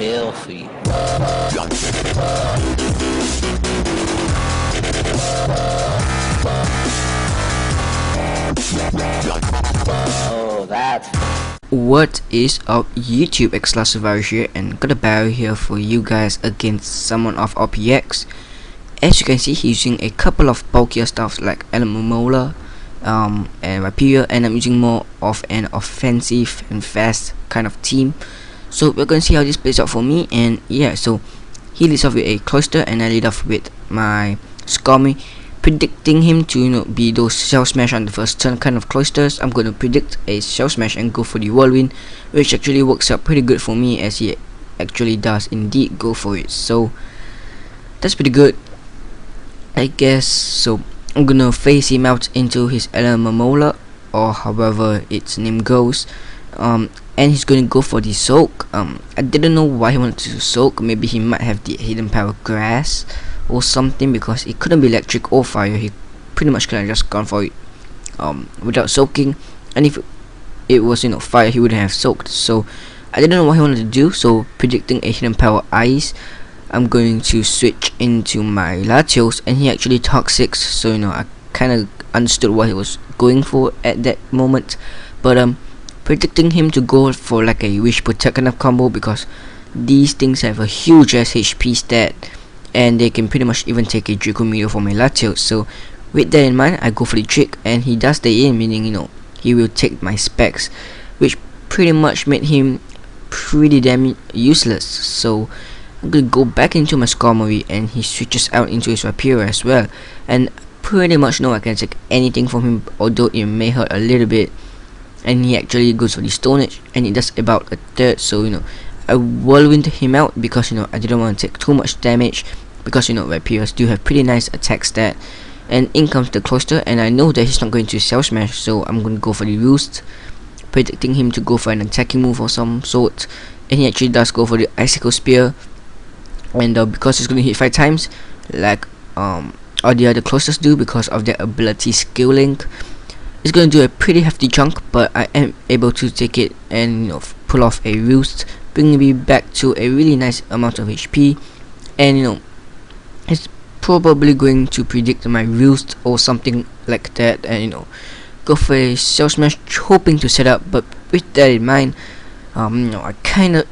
filthy. Oh, that's... What is up YouTube, xLastSurvivor here, and got a battle here for you guys against someone of RPX. As you can see, he's using a couple of bulkier stuff like Mola and Rapier, and I'm using more of an offensive and fast kind of team. So we're gonna see how this plays out for me. And yeah, so he leads off with a cloister and I lead off with my Skarmy, predicting him to be those shell smash on the first turn kind of cloisters. I'm gonna predict a shell smash and go for the whirlwind, which actually works out pretty good for me, as he actually does indeed go for it. So that's pretty good, I guess. So I'm gonna phase him out into his Mola, or however its name goes, and he's gonna go for the soak. I didn't know why he wanted to soak. Maybe he might have the hidden power grass or something, because it couldn't be electric or fire. He pretty much could have just gone for it without soaking, and if it was fire, he wouldn't have soaked. So I didn't know what he wanted to do. So predicting a hidden power ice, I'm going to switch into my Latios, and he actually toxics. So I kind of understood what he was going for at that moment, but predicting him to go for like a wish protect kind of combo, because these things have a huge HP stat, and they can pretty much even take a Draco Meteor for my Latios. So with that in mind, I go for the trick, and he does stay in, meaning he will take my specs, which pretty much made him pretty damn useless. So I'm gonna go back into my Skarmory, and he switches out into his Rapier as well, and pretty much I can take anything from him, although it may hurt a little bit. And he actually goes for the Stone Edge, and it does about a third. So I whirlwind him out, because I didn't want to take too much damage, because Rapiers do have pretty nice attack stat. And in comes the cloister, and I know that he's not going to shell smash, so I'm going to go for the roost, predicting him to go for an attacking move of some sort, and he actually does go for the icicle spear. And because it's going to hit 5 times like all the other cloisters do, because of their ability skill link, it's going to do a pretty hefty chunk, but I am able to take it and pull off a roost, bringing me back to a really nice amount of HP. And it's probably going to predict my roost or something like that, and go for a shell smash, hoping to set up. But with that in mind, I kind of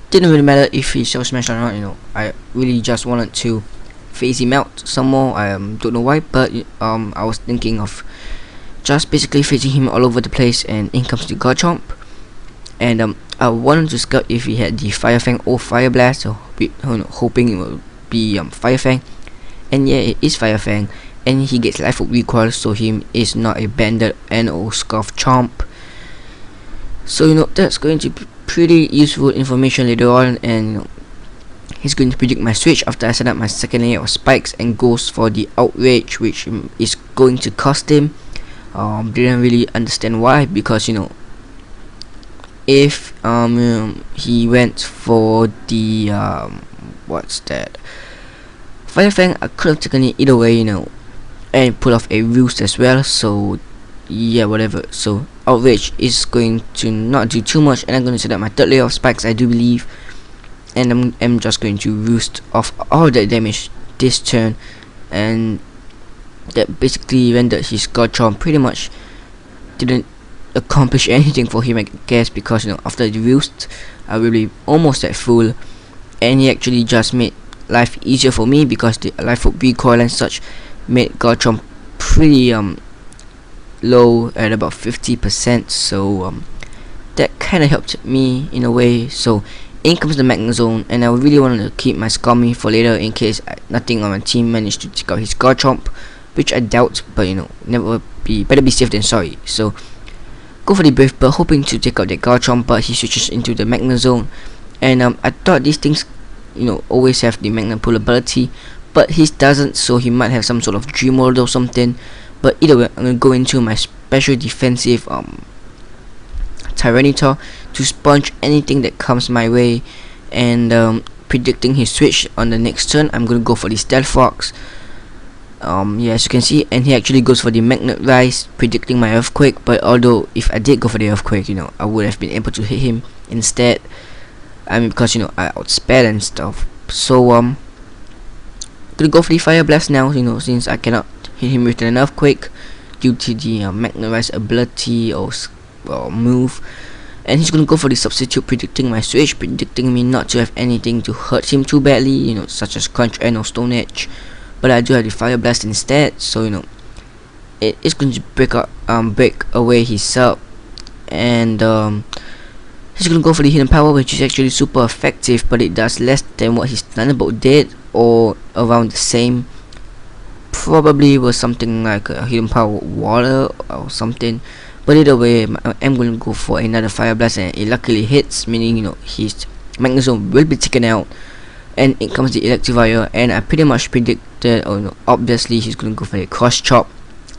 didn't really matter if he shell smash or not. I really just wanted to phase him out some more. I don't know why, but I was thinking of just basically phasing him all over the place. And in comes the Garchomp, and I wanted to scout if he had the Fire Fang or Fire Blast, so hoping it will be Fire Fang. And yeah, it is Fire Fang, and he gets Life Orb recoil, so he is not a Banded and or Scarf Chomp. So that's going to be pretty useful information later on. And he's going to predict my switch after I set up my second layer of spikes, and goes for the Outrage, which is going to cost him. Didn't really understand why, because if he went for the what's that, Fire Fang, I could have taken it either way, and pull off a roost as well. So yeah, whatever. So Outrage is going to not do too much, and I'm going to set up my third layer of spikes, I do believe, and I'm just going to roost off all that damage this turn. And that basically rendered his Garchomp pretty much didn't accomplish anything for him, I guess, because after the roost I will be almost at full, and he actually just made life easier for me, because the Life Orb recoil and such made Garchomp pretty low at about 50%. So that kind of helped me in a way. So in comes the Magnet Zone, and I really wanted to keep my Skarmy for later in case nothing on my team managed to take out his Garchomp, which I doubt, but better be safe than sorry. So go for the Brave Bird, hoping to take out the Garchomp, but he switches into the Magnet Zone. And I thought these things always have the Magnet Pull ability, but his doesn't, so he might have some sort of Dream World or something. But either way, I'm gonna go into my special defensive Tyranitar to sponge anything that comes my way. And predicting his switch on the next turn, I'm gonna go for the Stealth Fox. Yeah, as you can see, and he actually goes for the Magnet Rise, predicting my Earthquake. But although if I did go for the Earthquake, I would have been able to hit him instead. I mean, because I outspell and stuff. So gonna go for the fire blast now. Since I cannot hit him with an earthquake due to the magnetized ability or move. And he's gonna go for the substitute, predicting my switch, predicting me not to have anything to hurt him too badly, such as crunch end or stone edge. But I do have the fire blast instead, so it's going to break away his sub. And he's gonna go for the hidden power, which is actually super effective, but it does less than what his thunderbolt did, or around the same. Probably was something like a hidden power water or something. But either way, I'm going to go for another fire blast, and it luckily hits, meaning his magnezone will be taken out. And in comes the electivire, and I pretty much predicted, obviously he's going to go for the cross chop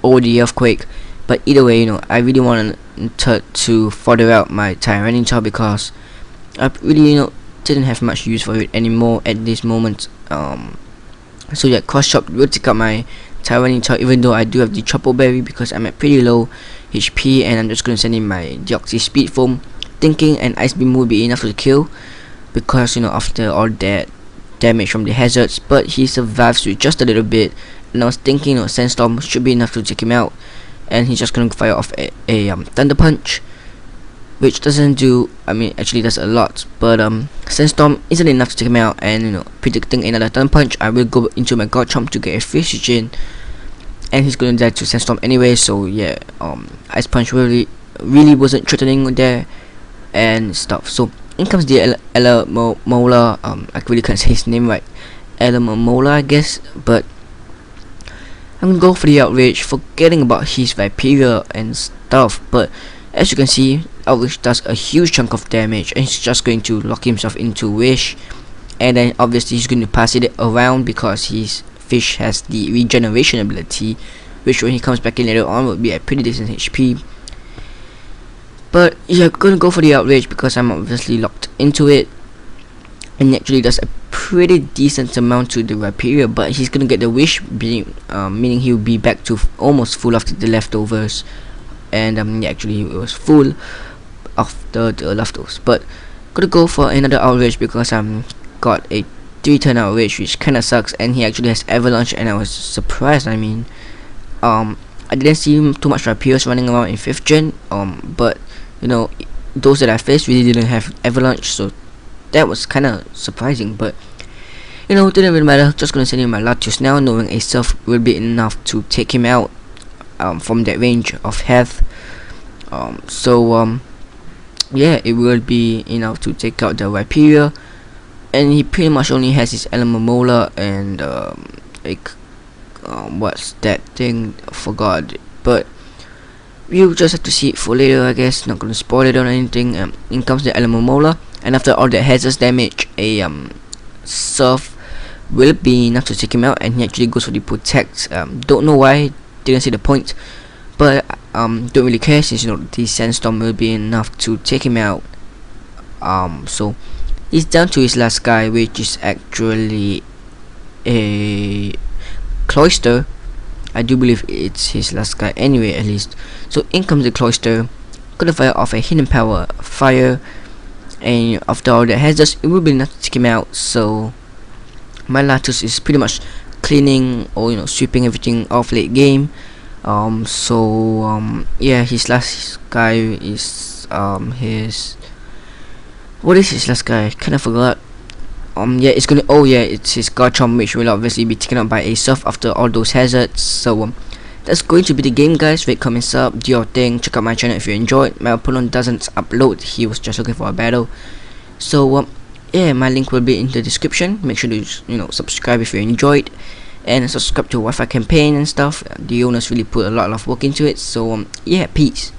or the earthquake. But either way, I really wanted to further out my Tyranitar, because I really didn't have much use for it anymore at this moment. So yeah, cross chop will take out my Tyranitar, even though I do have the Chopo Berry, because I'm at pretty low HP, and I'm just going to send in my Deoxys Speed Foam, thinking an Ice Beam will be enough to kill, because after all that damage from the hazards. But he survives with just a little bit, and I was thinking Sandstorm should be enough to take him out, and he's just going to fire off a Thunder Punch, which doesn't do, actually does a lot, but Sandstorm isn't enough to take him out. And predicting another Thunder Punch, I will go into my Garchomp to get a Physician, and he's gonna die to Sandstorm anyway. So yeah, Ice Punch really wasn't threatening there and stuff. So in comes the Mola. I really can't say his name right, Mola, I guess, but I'm gonna go for the Outrage, forgetting about his Viperia and stuff. But as you can see, Outrage does a huge chunk of damage, and he's just going to lock himself into Wish, and then obviously he's going to pass it around, because his fish has the regeneration ability, which when he comes back in later on will be at pretty decent HP. But yeah, I'm gonna go for the Outrage because I'm obviously locked into it, and he actually does a pretty decent amount to the Viperia. But he's gonna get the Wish, meaning he'll be back to almost full after the leftovers. And yeah, actually it was full after the leftovers. But gonna go for another Outrage, because got a 3-turn Outrage, which kinda sucks, and he actually has Avalanche, and I was surprised. I didn't see too much Viperas running around in 5th gen, but those that I faced really didn't have Avalanche, so that was kinda surprising. But it didn't really matter. Just gonna send in my Latios now, knowing a Surf will be enough to take him out from that range of health. Yeah, it will be enough to take out the Viperia, and he pretty much only has his Mola and what's that thing? I forgot. But you just have to see it for later, I guess. Not gonna spoil it or anything. In comes the Mola, and after all that hazards damage, a Surf will be enough to take him out, and he actually goes for the Protect. Don't know why, didn't see the point, but don't really care, since the Sandstorm will be enough to take him out. So he's down to his last guy, which is actually a Cloyster. I do believe it's his last guy anyway, at least. So in comes the Cloyster, gonna fire off a hidden power fire, and after all the hazards, it will be enough to take him out. So my Latios is pretty much cleaning or sweeping everything off late game. Yeah, his last guy is what is his last guy? Kinda forgot. Yeah, it's his Garchomp, which will obviously be taken out by a Surf after all those hazards. So that's going to be the game, guys. Rate, comment, sub, do your thing. Check out my channel if you enjoyed. My opponent doesn't upload, he was just looking for a battle. So yeah, my link will be in the description. Make sure to subscribe if you enjoyed, and subscribe to WiFiCampaign and stuff. The owners really put a lot of work into it. So yeah, peace.